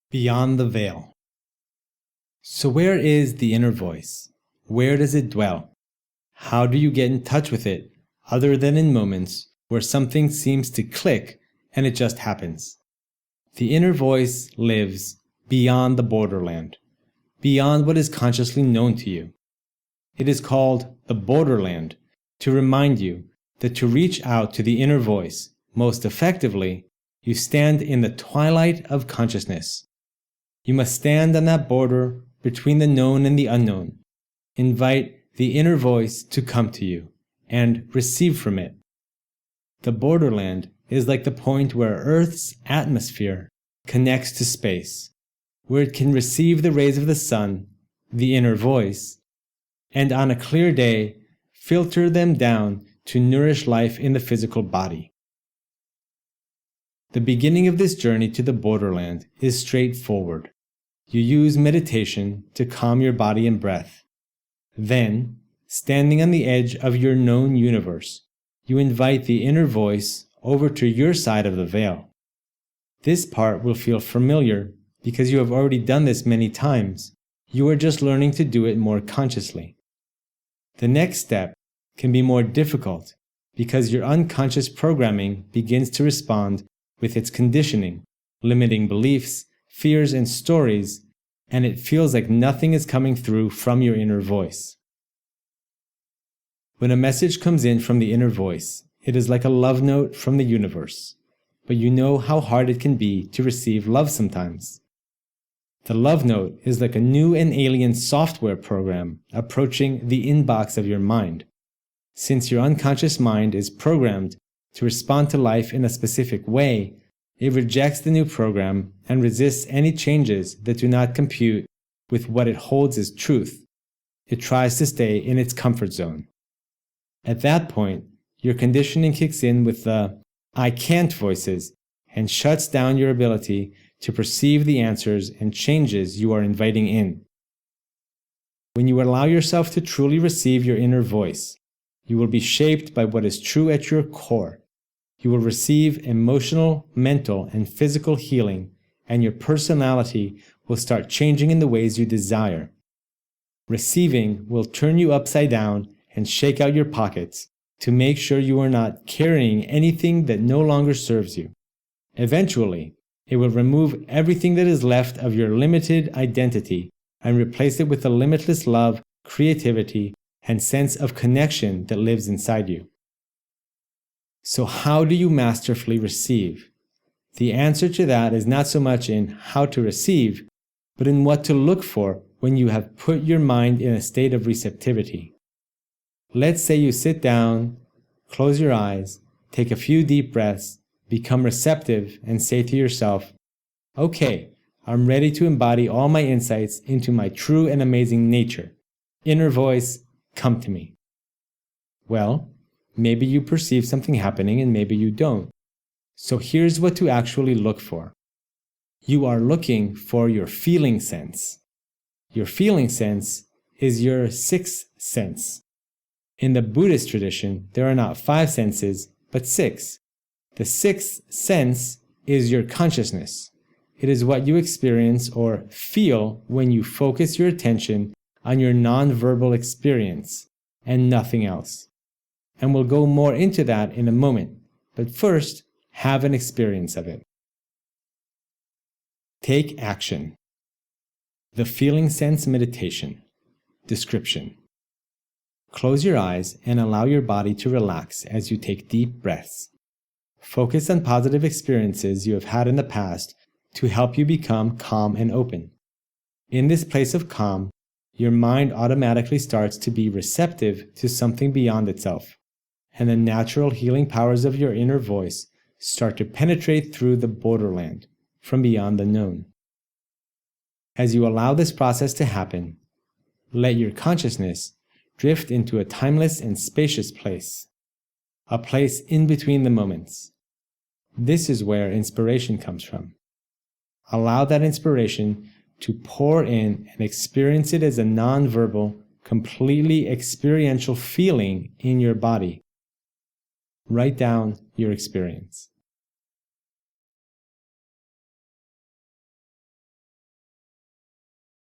Beyond the veil. So where is the inner voice? Where does it dwell? How do you get in touch with it, other than in moments where something seems to click and it just happens? The inner voice lives beyond the borderland, beyond what is consciously known to you. It is called the borderland to remind you that to reach out to the inner voice most effectively, you stand in the twilight of consciousness. You must stand on that border between the known and the unknown. Invite the inner voice to come to you and receive from it. The borderland is like the point where Earth's atmosphere connects to space, where it can receive the rays of the sun, the inner voice, and on a clear day, filter them down to nourish life in the physical body. The beginning of this journey to the borderland is straightforward. You use meditation to calm your body and breath. Then, standing on the edge of your known universe, you invite the inner voice over to your side of the veil. This part will feel familiar because you have already done this many times. You are just learning to do it more consciously. The next step can be more difficult because your unconscious programming begins to respond with its conditioning, limiting beliefs, fears, and stories, and it feels like nothing is coming through from your inner voice. When a message comes in from the inner voice, it is like a love note from the universe, but you know how hard it can be to receive love sometimes. The love note is like a new and alien software program approaching the inbox of your mind. Since your unconscious mind is programmed to respond to life in a specific way, it rejects the new program and resists any changes that do not compute with what it holds as truth. It tries to stay in its comfort zone. At that point, your conditioning kicks in with the "I can't" voices and shuts down your ability to perceive the answers and changes you are inviting in. When you allow yourself to truly receive your inner voice, you will be shaped by what is true at your core. You will receive emotional, mental, and physical healing, and your personality will start changing in the ways you desire. Receiving will turn you upside down and shake out your pockets to make sure you are not carrying anything that no longer serves you. Eventually, it will remove everything that is left of your limited identity and replace it with the limitless love, creativity, and sense of connection that lives inside you. So how do you masterfully receive? The answer to that is not so much in how to receive, but in what to look for when you have put your mind in a state of receptivity. Let's say you sit down, close your eyes, take a few deep breaths, become receptive, and say to yourself, "Okay, I'm ready to embody all my insights into my true and amazing nature. Inner voice, come to me." Well, maybe you perceive something happening and maybe you don't. So here's what to actually look for. You are looking for your feeling sense. Your feeling sense is your sixth sense. In the Buddhist tradition, there are not 5 senses, but 6. The sixth sense is your consciousness. It is what you experience or feel when you focus your attention on your non-verbal experience and nothing else. And we'll go more into that in a moment, but first, have an experience of it. Take action. The Feeling Sense Meditation. Description. Close your eyes and allow your body to relax as you take deep breaths. Focus on positive experiences you have had in the past to help you become calm and open. In this place of calm, your mind automatically starts to be receptive to something beyond itself, and the natural healing powers of your inner voice start to penetrate through the borderland from beyond the known. As you allow this process to happen, let your consciousness drift into a timeless and spacious place, a place in between the moments. This is where inspiration comes from. Allow that inspiration to pour in and experience it as a non-verbal, completely experiential feeling in your body. Write down your experience.